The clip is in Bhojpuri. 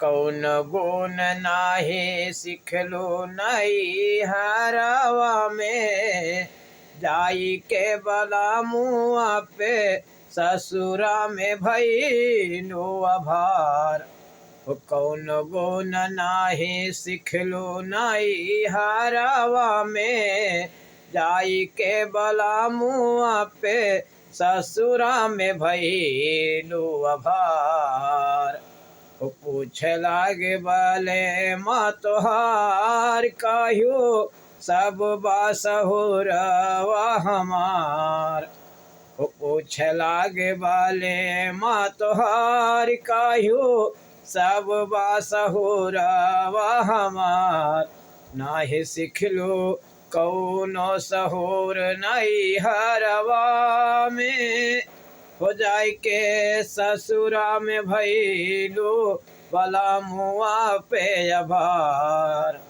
कौन गुण नाही सिखलो नहीं हरवा में, जाई के बला मुआ पे ससुरा में भइलो अभार। कौन गुण नाही सिखलो नहीं हरवा में, जाई के बला मुआ पे ससुरा में भइलो अभार। पूछ लागे बाले माँ तोहार कहियो सब बासहुरवा हमार। पूछ लागे बाले माँ तोहार कहियो सब बासहुरवा हमार। नाही सिखलो कौनो सहुर नहीं हरवा में, हो जाए के ससुरा में भइलो बला मुआ पे अभार।